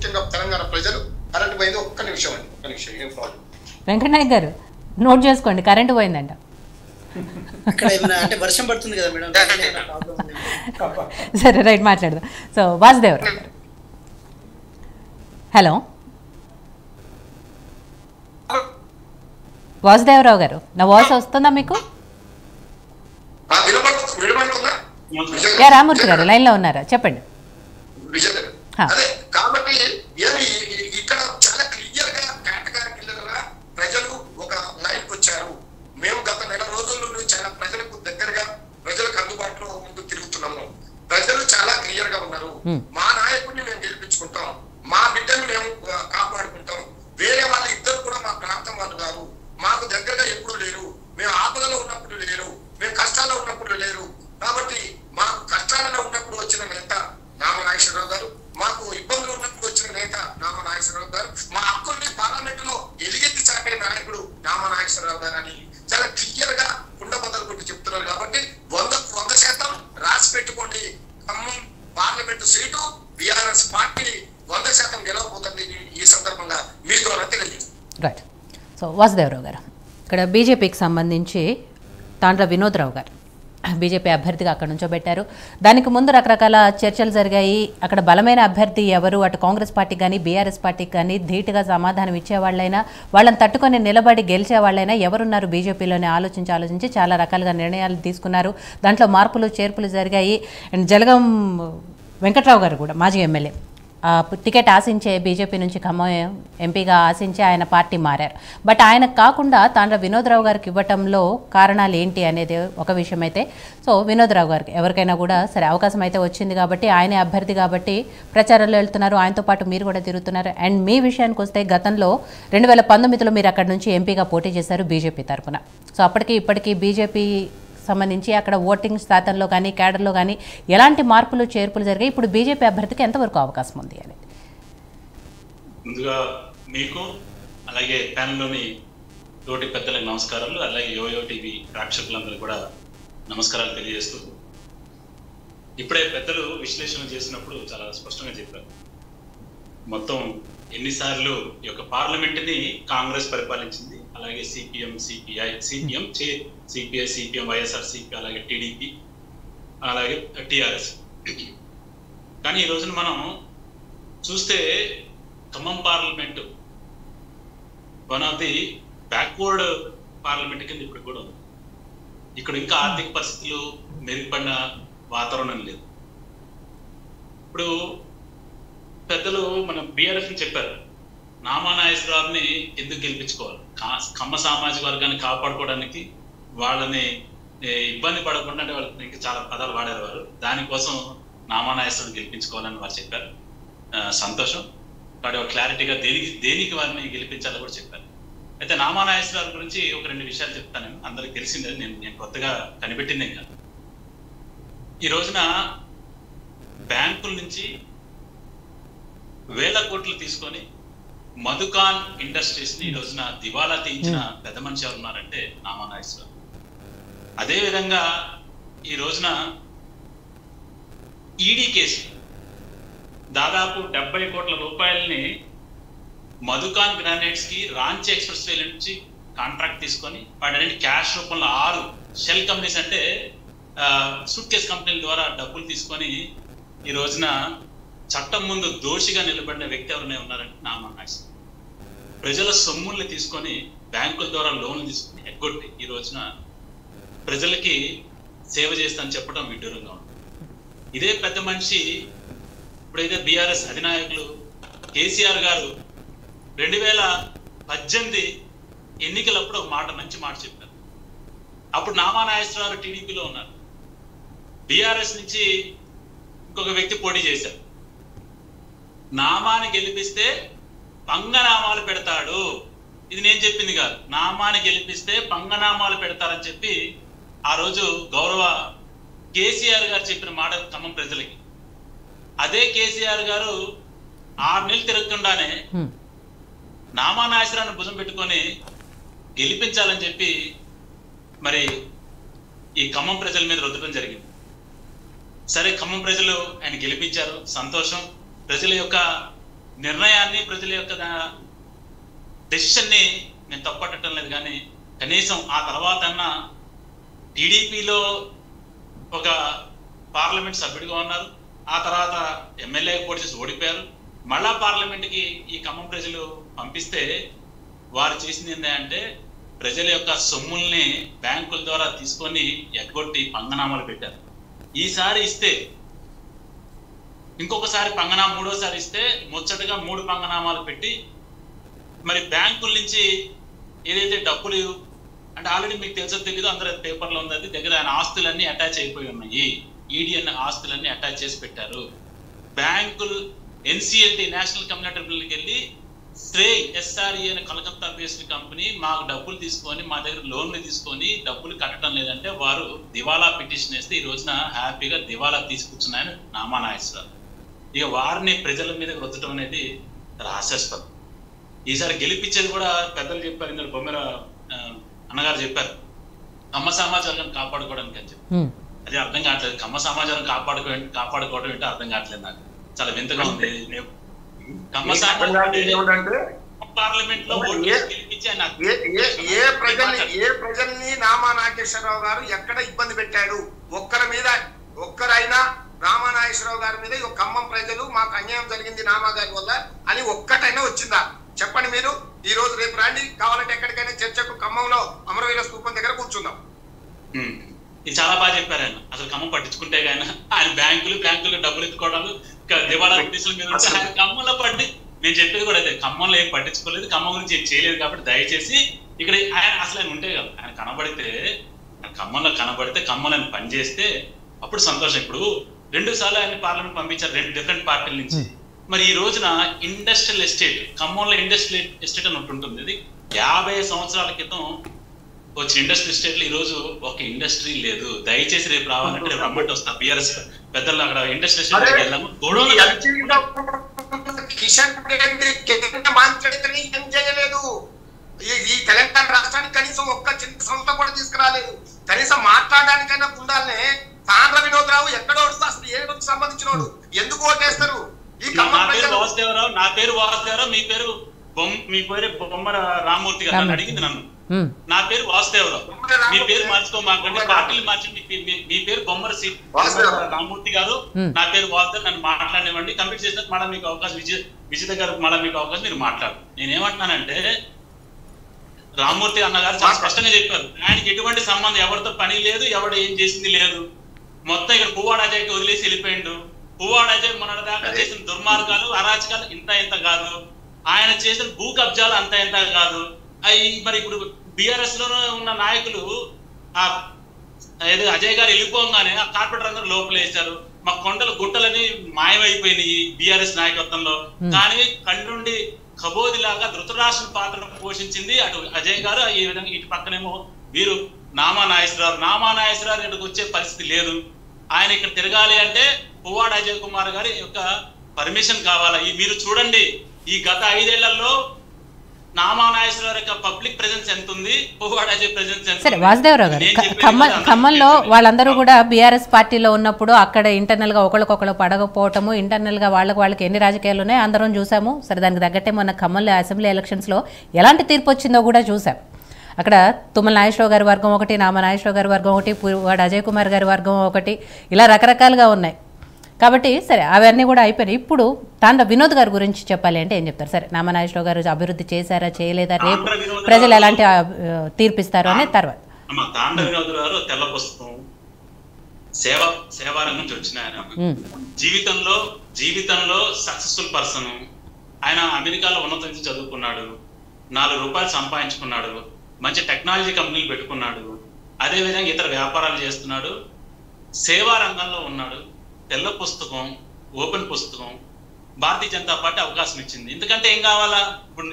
ముఖ్యంగా తెలంగాణ ప్రజలు కరెంట్ పోయింది. ఒక్క నిమిషం ఏం ప్రాబ్లం. వెంకటనాయక్ గారు నోట్ చేసుకోండి, కరెంటు పోయిందంట. అంటే వర్షం పడుతుంది కదా మేడం. సరే రైట్, మాట్లాడదాం. సో వాసుదేవరావు గారు, హలో వాసుదేవరావు గారు, నా వాయిస్ వస్తుందా మీకు? రామూర్తి గారు లైన్ లో ఉన్నారా, చెప్పండి. కాబట్టి ఇక్కడ చాలా క్లియర్ గా కేటగిరీగా ప్రజలు ఒక లైన్ వచ్చారు. మేము గత నెల రోజుల నుండి చాలా ప్రజలకు దగ్గరగా, ప్రజలకు అందుబాటులో ముందు తిరుగుతున్నాము. ప్రజలు చాలా క్లియర్ గా ఉన్నారు. మా నాయకుడిని మేము గెలిపించుకుంటాం, మా బిడ్డను మేము కాపాడుకుంటాం. వేరే వాళ్ళ ఇద్దరు కూడా మా ప్రాంతం వాళ్ళు కాదు, మాకు దగ్గరగా ఎప్పుడు లేరు. మేము ఆపదలో ఉన్నప్పుడు లేరు, మేము కష్టాల్లో ఉన్నప్పుడు లేరు. కాబట్టి మాకు కష్టాలలో ఉన్నప్పుడు వచ్చిన నేత నామా నాగేశ్వరరావు గారు, మాకు ఇబ్బందులు ఉన్నప్పుడు వచ్చిన నేత నామా నాగేశ్వరరావు గారు, మా హక్కుల్ని పార్లమెంట్ లో ఎలుగెత్తి చాటే నాయకుడు నామా నాగేశ్వరరావు గారు అని చాలా క్లియర్ గా కుండ బద్దలు కొట్టి చెప్తున్నారు. కాబట్టి 100% రాసి పెట్టుకోండి. Khammam parliament seat BRS party 100% గెలవబోతుంది. ఈ సందర్భంగా మీకు తెలియదు. రైట్. సో వాసుదేవరావు గారు, ఇక్కడ బీజేపీకి సంబంధించి తాండ్ర వినోద్రావు గారు బీజేపీ అభ్యర్థిగా అక్కడ నుంచో పెట్టారు. దానికి ముందు రకరకాల చర్చలు జరిగాయి. అక్కడ బలమైన అభ్యర్థి ఎవరు, అటు కాంగ్రెస్ పార్టీ కానీ బీఆర్ఎస్ పార్టీకి కానీ ధీటుగా సమాధానం ఇచ్చేవాళ్ళైనా, వాళ్ళని తట్టుకొని నిలబడి గెలిచేవాళ్ళైనా ఎవరున్నారు బీజేపీలోనే ఆలోచించి చాలా రకాలుగా నిర్ణయాలు తీసుకున్నారు. దాంట్లో మార్పులు చేర్పులు జరిగాయి. అండ్ జలగం వెంకట్రావు గారు కూడా మాజీ ఎమ్మెల్యే, టికెట్ ఆశించే బీజేపీ నుంచి ఖమ్మం ఎంపీగా ఆశించి ఆయన పార్టీ మారారు. బట్ ఆయనకు కాకుండా తాండ్ర వినోద్రావు గారికి ఇవ్వటంలో కారణాలు ఏంటి అనేది ఒక విషయం అయితే, సో వినోద్రావు గారికి ఎవరికైనా కూడా సరే అవకాశం అయితే వచ్చింది కాబట్టి, ఆయనే అభ్యర్థి కాబట్టి ప్రచారంలో వెళ్తున్నారు, ఆయనతో పాటు మీరు కూడా తిరుగుతున్నారు. అండ్ మీ విషయానికి వస్తే గతంలో 2019లో మీరు అక్కడ నుంచి ఎంపీగా పోటీ చేశారు బీజేపీ తరఫున. సో అప్పటికి ఇప్పటికీ బీజేపీ సంబంధించి అక్కడ ఓటింగ్ శాతంలో కానీ క్యాడర్లో కానీ ఎలాంటి మార్పులు చేర్పులు జరిగాయి, ఇప్పుడు బీజేపీ అభ్యర్థికి ఎంతవరకు అవకాశం ఉంది అనేది? ముందుగా మీకు అలాగే ప్యానెల్లోని తోటి పెద్దలకు నమస్కారాలు, అలాగే యోయో టీవీ ప్రేక్షకులందరూ కూడా నమస్కారాలు తెలియజేస్తూ, ఇప్పుడే పెద్దలు విశ్లేషణ చేసినప్పుడు చాలా స్పష్టంగా చెప్పారు. మొత్తం ఎన్నిసార్లు ఈ యొక్క పార్లమెంట్ని కాంగ్రెస్ పరిపాలించింది, అలాగే సిపిఎం వైఎస్ఆర్సీపీ, అలాగే టీడీపీ, అలాగే టిఆర్ఎస్. కానీ ఈ రోజున మనం చూస్తే Khammam parliament one of the backward parliament కింద ఇప్పుడు కూడా ఉంది. ఇక్కడ ఇంకా ఆర్థిక పరిస్థితులు మెరుగుపడిన వాతావరణం లేదు. ఇప్పుడు పెద్దలు మన బీఆర్ఎఫ్ చెప్పారు, నామా నాగేశ్వరరావుని ఎందుకు గెలిపించుకోవాలి, ఖమ్మ సామాజిక వర్గాన్ని కాపాడుకోవడానికి, వాళ్ళని ఇబ్బంది పడకుండా, అంటే వాళ్ళకి ఇంకా చాలా పదాలు వాడారు వారు, దానికోసం నామా నాగేశ్వరరావుని గెలిపించుకోవాలని వారు చెప్పారు. సంతోషం. వాడు క్లారిటీగా దేనికి వారిని గెలిపించాలని కూడా చెప్పారు. అయితే నామా నాగేశ్వరరావు గురించి ఒక 2 విషయాలు చెప్తాను. నేను అందరికి తెలిసిందే, నేను కొత్తగా కనిపెట్టిందే కాదు. ఈ రోజున బ్యాంకుల నుంచి వేల కోట్లు తీసుకొని మధుకాన్ ఇండస్ట్రీస్ ని ఈ రోజున దివాలా తీయించిన పెద్ద మనిషి ఎవరు ఉన్నారంటే నామా నాగేశ్వరరావు. అదే విధంగా ఈ రోజున ఈడీ కేసు దాదాపు 70 కోట్ల రూపాయలని మధుకాన్ గ్రానైట్స్ కి రాంచీ ఎక్స్ప్రెస్ వే నుంచి కాంట్రాక్ట్ తీసుకొని వాటి క్యాష్ రూపంలో 6 షెల్ కంపెనీస్, అంటే సూట్ కేస్ కంపెనీల ద్వారా డబ్బులు తీసుకొని ఈ రోజున చట్టం ముందు దోషిగా నిలబడిన వ్యక్తి ఎవరైనా ఉన్నారంటే నామా నాగేశ్వరరావు. ప్రజల సొమ్ముల్ని తీసుకొని బ్యాంకుల ద్వారా లోన్లు తీసుకొని ఎగ్గొట్టి ఈ రోజున ప్రజలకి సేవ చేస్తానని చెప్పడం విడ్డూరంగా ఉంది. ఇదే పెద్ద మనిషి ఇప్పుడైతే బీఆర్ఎస్ అధినాయకులు కేసీఆర్ గారు 2018 ఎన్నికలప్పుడు మంచి మాట చెప్పారు. అప్పుడు నామా నాగేశ్వరరావు టీడీపీలో ఉన్నారు. బీఆర్ఎస్ నుంచి ఇంకొక వ్యక్తి పోటీ చేశారు. నామాని గెలిపిస్తే పంగనామాలు పెడతాడు, ఇది నేను చెప్పింది కాదు, నామాని గెలిపిస్తే పంగనామాలు పెడతారని చెప్పి ఆ రోజు గౌరవ కేసీఆర్ గారు చెప్పిన మాట ఖమ్మం ప్రజలకి. అదే కేసీఆర్ గారు 6 నెలలు తిరగకుండానే నామా నాగేశ్వరరావుని భుజం పెట్టుకొని గెలిపించాలని చెప్పి మరి ఈ ఖమ్మం ప్రజల మీద రుద్దడం జరిగింది. సరే, ఖమ్మం ప్రజలు ఆయన గెలిపించారు, సంతోషం. ప్రజల యొక్క నిర్ణయాన్ని, ప్రజల యొక్క డెసిషన్ని నేను తప్పట్టడం లేదు, కానీ కనీసం ఆ తర్వాత అన్న టీడీపీలో ఒక పార్లమెంట్ సభ్యుడిగా ఉన్నారు, ఆ తర్వాత ఎమ్మెల్యే పోటీ చేసి ఓడిపోయారు. మళ్ళా పార్లమెంట్కి ఈ ఖమ్మం ప్రజలు పంపిస్తే వారు చేసింది ఏంటంటే ప్రజల యొక్క సొమ్ముల్ని బ్యాంకుల ద్వారా తీసుకొని ఎగ్గొట్టి పంగనామాలు పెట్టారు. ఈసారి ఇస్తే ఇంకొకసారి పంగనామా, మూడోసారి ఇస్తే ముచ్చటగా 3 పంగనామాలు పెట్టి మరి బ్యాంకుల నుంచి ఏదైతే డబ్బులు అంటే ఆల్రెడీ మీకు తెలుసో తెలీదు, అందరూ పేపర్లో ఉంది, అది దగ్గర ఆయన ఆస్తులన్నీ అటాచ్ అయిపోయి ఉన్నాయి. ఈడీ అన్న ఆస్తులన్నీ అటాచ్ చేసి పెట్టారు. బ్యాంకులు ఎన్సిఎల్టీ నేషనల్ కమ్యూనిటీ ట్రిబ్యునల్కి వెళ్ళి శ్రేయ్ ఎస్ఆర్ఈ అనే కలకత్తా బేస్డ్ కంపెనీ మాకు డబ్బులు తీసుకొని మా దగ్గర లోన్లు తీసుకొని డబ్బులు కట్టడం లేదంటే వారు దివాలా పిటిషన్ వేస్తే ఈ రోజున హ్యాపీగా దివాలా తీసుకొచ్చున్నాయని నామా నాగేశ్వరరావు. ఇక వారిని ప్రజల మీద రుద్దడం అనేది హాస్యాస్పదం. ఈసారి గెలిపించేది కూడా పెద్దలు చెప్పారు, ఇందులో బొమ్మెర అన్నగారు చెప్పారు, కమ్మ సమాచారాన్ని కాపాడుకోవడానికి అని చెప్పి. అది అర్థం కావట్లేదు. కమ్మ సమాచారం కాపాడుకోవడం ఏంటో అర్థం కావట్లేదు నాకు. చాలా వింతగా ఉంది. కమ్మ సమాచారం పార్లమెంట్ లో ఏ ప్రజల్ని నామా నాగేశ్వరరావు గారు ఎక్కడ ఇబ్బంది పెట్టాడు? ఒక్కరైనా నామా నాగేశ్వరరావు గారి మీద ఖమ్మం ప్రజలు మాకు అన్యాయం జరిగింది నామా గారి వల్ల అని ఒక్కటైనా వచ్చిందా? చెప్పండి మీరు. ఈ రోజు రేపు రండి, కావాలంటే ఎక్కడికైనా చర్చకు ఖమ్మంలో అమరవీర స్థూపం దగ్గర కూర్చుందాం. ఇది చాలా బాగా చెప్పారు ఆయన. అసలు ఖమ్మం పట్టించుకుంటే కానీ ఆయన బ్యాంకులు డబ్బులు ఎత్తుకోవడాలు, దివాళా నోటీసుల మీద ఆయన ఖమ్మంలో పట్టి, నేను చెప్పేది కూడా అదే, ఖమ్మంలో ఏం పట్టించుకోలేదు, ఖమ్మం గురించి ఏం చేయలేదు. కాబట్టి దయచేసి ఇక్కడ ఆయన అసలు ఆయన ఉంటే కదా, ఆయన ఖమ్మంలో కనబడితే ఖమ్మంలో ఆయన పనిచేస్తే అప్పుడు సంతోషం. ఇప్పుడు 2 సార్లు ఆయన పార్లమెంట్ పంపించారు 2 డిఫరెంట్ పార్టీల నుంచి. మరి ఈ రోజున ఇండస్ట్రియల్ ఎస్టేట్, ఖమ్మంలో ఇండస్ట్రియల్ ఎస్టేట్ అని ఒకటి ఉంటుంది. ఇది 50 సంవత్సరాల క్రితం వచ్చిన ఇండస్ట్రియల్ ఎస్టేట్ లో ఈ రోజు ఒక ఇండస్ట్రీ లేదు. దయచేసి రేపు రావాలంటే రేపు రమ్మంటే వస్తా. బిఆర్ఎస్ పెద్దలు అక్కడ ఇండస్ట్రియల్ ఎస్టేట్ వెళ్ళాము. కిషన్ రెడ్డి ఏం చేయలేదు. ఈ తెలంగాణ రాష్ట్రానికి కనీసం ఒక్క చిన్న సంస్థ కూడా తీసుకురాలేదు. కనీసం మాట్లాడడానికైనా ఉండాలనే తాండ్ర వినోద్ రావు ఎక్కడో అసలు ఏ సంబంధించినోడు, ఎందుకు ఓటేస్తారు? నా పేరు వాసుదేవరావు, మీ పేరు బొమ్మర రామూర్తి గారు అడిగింది నన్ను. నా పేరు వాసుదేవరావు, మీ పేరు మార్చుకోమాకండి, పార్టీలు మార్చి మీ పేరు బొమ్మర రామూర్తి గారు, నా పేరు వాసుదేవ్, నన్ను మాట్లాడివ్వండి. కంప్లీట్ చేసినట్టు మళ్ళీ మీకు అవకాశం, విజిత గారు మళ్ళీ మీకు అవకాశం, మీరు మాట్లాడు. నేనేమంటున్నానంటే రామూర్తి అన్నగారు చాలా స్పష్టంగా చెప్పారు, ఆయనకి ఎటువంటి సంబంధం, ఎవరితో పని లేదు, ఎవడు ఏం చేసింది లేదు. మొత్తం ఇక్కడ పువ్వాడ అజయ్కి వదిలేసి వెళ్ళిపోయిండు. పువ్వాడ అజయ్ మొన్నటి దాకా చేసిన దుర్మార్గాలు, అరాచకాలు ఇంత కాదు, ఆయన చేసిన భూ కబ్జాలు అంత కాదు. అవి మరి ఇప్పుడు బిఆర్ఎస్ లో ఉన్న నాయకులు అజయ్ గారు వెళ్ళిపోగానే ఆ కార్పొరేటర్ అందరూ లోపలేశారు. మా కొండలు గుట్టలని మాయమైపోయినాయి బిఆర్ఎస్ నాయకత్వంలో. కానీ కండ్రుండి కబోదిలాగా ధృతరాష్ట్ర పాత్ర పోషించింది అటు అజయ్ గారు. ఈ విధంగా ఇటు పక్కనేమో వీరు నామా నాగేశ్వరరావు ఇక్కడికి వచ్చే పరిస్థితి లేదు. ఆయన ఇక్కడ తిరగాలి అంటే పువ్వాడ అజయ్ కుమార్ గారి యొక్క పర్మిషన్ కావాలా? మీరు చూడండి, ఈ గత 5 ఏళ్లలో నామా నాగేశ్వరరావు యొక్క పబ్లిక్ ప్రెజెన్స్ ఎంత ఉంది, పువ్వాడ అజయ్ ప్రెజెన్స్ ఎంత? సరే వాసుదేవరావు గారు, ఖమ్మంలో వాళ్ళందరూ కూడా బీఆర్ఎస్ పార్టీలో ఉన్నప్పుడు అక్కడ ఇంటర్నల్ గా ఒకళ్ళకొకళ్ళు పడకపోవటము, ఇంటర్నల్ గా వాళ్ళకి ఎన్ని రాజకీయాలు ఉన్నాయో అందరం చూసాము. సరే, దానికి తగ్గట్టే మొన్న ఖమ్మంలో అసెంబ్లీ ఎలక్షన్స్ లో ఎలాంటి తీర్పు వచ్చిందో కూడా చూసాం. అక్కడ తుమ్మల నాగేశ్వరరావు గారి వర్గం ఒకటి, నామా నాగేశ్వరరావు గారి వర్గం ఒకటి, పువ్వాడ అజయ్ కుమార్ గారి వర్గం ఒకటి, ఇలా రకరకాలుగా ఉన్నాయి. కాబట్టి సరే, అవన్నీ కూడా అయిపోయినాయి. ఇప్పుడు తాండ్ర వినోద్ గారి గురించి చెప్పాలి అంటే ఏం చెప్తారు? సరే, నామా నాగేశ్వరరావు గారు అభివృద్ధి చేశారా చేయలేదా, రేపు ప్రజలు ఎలాంటి తీర్పిస్తారు అనే తర్వాత. తాండ్ర వినోద్ గారు తెల్ల పుస్తకం సేవా రంగం నుంచి వచ్చిన ఆయన, జీవితంలో సక్సెస్ఫుల్ పర్సన్. ఆయన అమెరికాలో ఉన్నత నుంచి చదువుకున్నాడు, 4 రూపాయలు సంపాదించుకున్నాడు, మంచి టెక్నాలజీ కంపెనీలు పెట్టుకున్నాడు, అదేవిధంగా ఇతర వ్యాపారాలు చేస్తున్నాడు, సేవా రంగంలో ఉన్నాడు. తెల్ల పుస్తకం, ఓపెన్ పుస్తకం. భారతీయ జనతా పార్టీ అవకాశం ఇచ్చింది. ఎందుకంటే ఏం కావాలా? ఇప్పుడు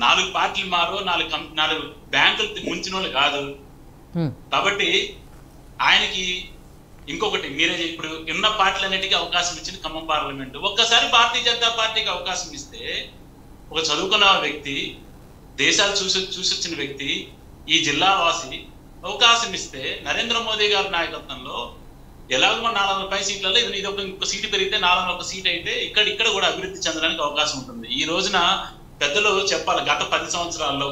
4 పార్టీలు మారో, 4 బ్యాంకులు ముంచిన వాళ్ళు కాదు. కాబట్టి ఆయనకి ఇంకొకటి, మీరే ఇప్పుడు ఉన్న పార్టీలన్నిటికీ అవకాశం ఇచ్చింది ఖమ్మం పార్లమెంటు. ఒక్కసారి భారతీయ జనతా పార్టీకి అవకాశం ఇస్తే, ఒక చదువుకున్న వ్యక్తి, దేశాలు చూసొచ్చిన వ్యక్తి, ఈ జిల్లా వాసి అవకాశం ఇస్తే, నరేంద్ర మోదీ గారి నాయకత్వంలో ఎలాగో మన 400 సీట్లలో ఇది ఇంకో సీటు పెరిగితే 401 సీట్ అయితే ఇక్కడ కూడా అభివృద్ధి చెందడానికి అవకాశం ఉంటుంది. ఈ రోజున పెద్దలు చెప్పాలి, గత 10 సంవత్సరాల్లో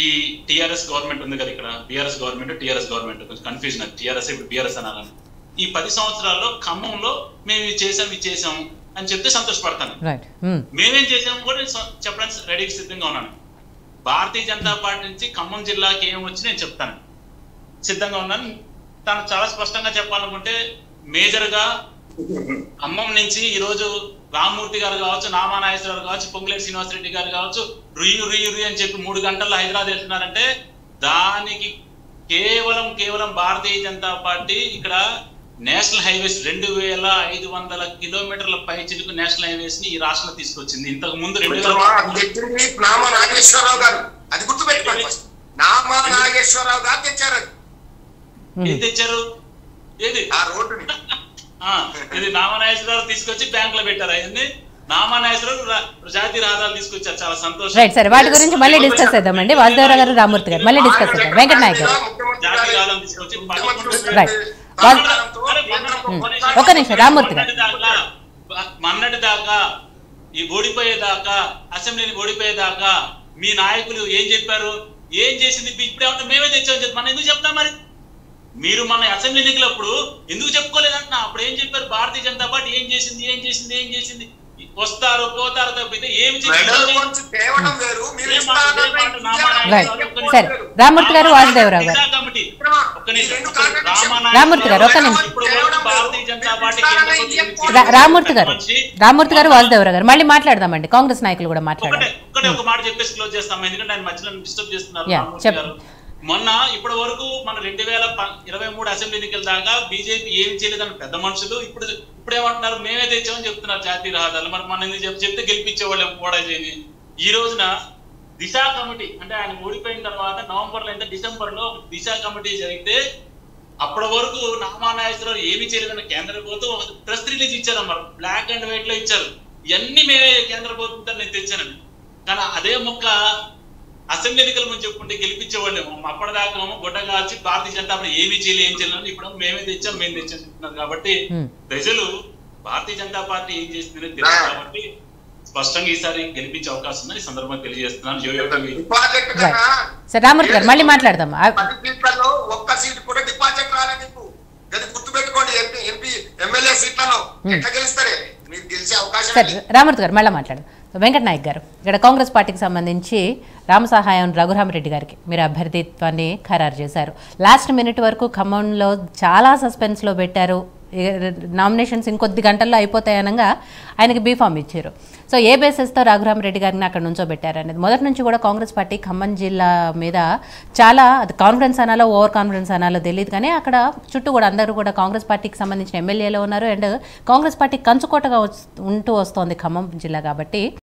ఈ టిఆర్ఎస్ గవర్నమెంట్ ఉంది కదా, ఇక్కడ బిఆర్ఎస్ గవర్నమెంట్ కొంచెం కన్ఫ్యూజన్ అది, టిఆర్ఎస్ ఇప్పుడు బిఆర్ఎస్ అనాలని. ఈ 10 సంవత్సరాల్లో ఖమ్మంలో మేము ఇది చేసాము అని చెప్తే సంతోషపడతాను. మేమేం చేసాము కూడా చెప్పడానికి రెడీకి సిద్ధంగా ఉన్నాను. భారతీయ జనతా పార్టీ నుంచి ఖమ్మం జిల్లాకి ఏం వచ్చి నేను చెప్తాను, సిద్ధంగా ఉన్నాను. తను చాలా స్పష్టంగా చెప్పాలనుకుంటే మేజర్ గా ఖమ్మం నుంచి ఈ రోజు రామ్మూర్తి గారు కావచ్చు, నామా నాగేశ్వర గారు కావచ్చు, పొంగులేటి శ్రీనివాసరెడ్డి గారు కావచ్చు, రుయ్యు అని చెప్పి 3 గంటల్లో హైదరాబాద్ వెళ్తున్నారంటే దానికి కేవలం భారతీయ జనతా పార్టీ ఇక్కడ నేషనల్ హైవేస్ 2500 కిలోమీటర్ల పై చిలుకు నేషనల్ హైవేస్ ని ఈ రాష్ట్రంలో తీసుకొచ్చింది. ఇంతకు ముందు 2000 నామా నాగేశ్వరరావు గారు, అది గుర్తుపెట్టుకోండి, నామా నాగేశ్వరరావు గారు తెచ్చారు. ఏం తెచ్చారు? ఏది ఆ రోడ్డుని ఇది నామనాగేశ్వరరావు తీసుకొచ్చి బ్యాంక్ లో పెట్టారు. అవన్నీ నామనాగేశ్వరరావు జాతీయ రహదారులు తీసుకొచ్చారు. చాలా సంతోషం. రైట్ సార్, వాటి గురించి మళ్ళీ డిస్కస్ చేద్దామండి. వాసుదేవరావు గారు, రామ్మూర్తి గారు మళ్ళీ డిస్కస్ చేద్దాం. వెంకట నాయక్ గారు జాతీయ రహదారులు తీసుకొచ్చి రైట్, ఒక నిమిషం రామ్మూర్తి గారు. మొన్నటి దాకా ఈ ఓడిపోయేదాకా, అసెంబ్లీని ఓడిపోయేదాకా మీ నాయకులు ఏం చెప్పారు, ఏం చేసింది? ఇప్పుడేమంటే మేమే తెచ్చామని చెప్పి మనం ఎందుకు చెప్తాం? మరి మీరు మన అసెంబ్లీ ఎన్నికలప్పుడు ఎందుకు చెప్పుకోలేదంటున్నా? అప్పుడు ఏం చెప్పారు? భారతీయ జనతా పార్టీ ఏం చేసింది వస్తారు పోతారు తప్పితే ఏమి సరే రామ్మూర్తి గారు, వాసుదేవరావు గారు. రామ్మూర్తి గారు ఒక్క నిమిషం. రామ్మూర్తి గారు, వాసుదేవరావు గారు మళ్ళీ మాట్లాడదామండి. కాంగ్రెస్ నాయకులు కూడా మాట్లాడారు. ఒక మాట చెప్పేసి క్లోజ్ చేస్తాం, ఎందుకంటే ఆయన మధ్యలో డిస్టర్బ్ చేస్తున్నారు. మొన్న ఇప్పటి వరకు మన 2023 అసెంబ్లీ ఎన్నికల దాకా బీజేపీ ఏమి చేయలేదని పెద్ద మనుషులు ఇప్పుడేమంటున్నారు, మేమే తెచ్చామని చెప్తున్నారు జాతీయ రహదారులు. మరి మన ఎందుకు చెప్తే గెలిపించేవాళ్ళం కూడా చేయని. ఈ రోజున దిశ కమిటీ అంటే ఆయన ఓడిపోయిన తర్వాత నవంబర్ లో డిసెంబర్ లో దిశ కమిటీ జరిగితే అప్పటి వరకు నామానాగేశ్వరరావు ఏమి చేయలేదని కేంద్ర ప్రభుత్వం ప్రెస్ రిలీజ్ ఇచ్చారు అన్నారు, బ్లాక్ అండ్ వైట్ లో ఇచ్చారు. ఇవన్నీ మేమే కేంద్ర ప్రభుత్వంతో నేను తెచ్చానని. కానీ అదే మొక్క అసెంబ్లీ ఎన్నికల ముందు చెప్పుకుంటే గెలిపించేవాళ్ళేమో. అప్పటిదాకా గుడ్డ కాల్చి భారతీయ జనతా పార్టీ ఏమీ చేయలేని ఇప్పుడు మేము తెచ్చాం చెప్తున్నారు. కాబట్టి ప్రజలు భారతీయ జనతా పార్టీ ఏం చేస్తుందని తెలుసు కాబట్టి స్పష్టంగా ఈసారి గెలిపించే అవకాశం ఉందని ఈ సందర్భంగా తెలియజేస్తున్నాను. రామ్మూర్తి గారు మళ్ళీ మాట్లాడదాం. ఒక్క సీట్ కూడా డిపాజిట్ రాలేదు, గుర్తుపెట్టుకోండి. ఎంపీ ఎమ్మెల్యే సీట్లలో ఎట్లా గెలుస్తారే, మీరు గెలిచే అవకాశం. సరే రామ్మూర్తి గారు మళ్ళీ మాట్లాడదాం. వెంకట నాయక్ గారు, ఇక్కడ కాంగ్రెస్ పార్టీకి సంబంధించి రామసహాయం రఘురామరెడ్డి గారికి మీరు అభ్యర్థిత్వాన్ని ఖరారు చేశారు. లాస్ట్ మినిట్ వరకు ఖమ్మంలో చాలా సస్పెన్స్లో పెట్టారు. నామినేషన్స్ ఇంకొద్ది గంటల్లో అయిపోతాయనగా ఆయనకి బీఫామ్ ఇచ్చారు. సో ఏ బేసిస్తో రఘురామరెడ్డి గారిని అక్కడ నుంచోబెట్టారు అనేది మొదటి నుంచి కూడా కాంగ్రెస్ పార్టీ ఖమ్మం జిల్లా మీద చాలా, అది కాన్ఫిడెన్స్ అనాలో ఓవర్ కాన్ఫిడెన్స్ అనాలో తెలియదు, కానీ అక్కడ చుట్టూ కూడా అందరూ కూడా కాంగ్రెస్ పార్టీకి సంబంధించిన ఎమ్మెల్యేలు ఉన్నారు. అండ్ కాంగ్రెస్ పార్టీ కంచుకోటగా ఉంటూ వస్తోంది ఖమ్మం జిల్లా. కాబట్టి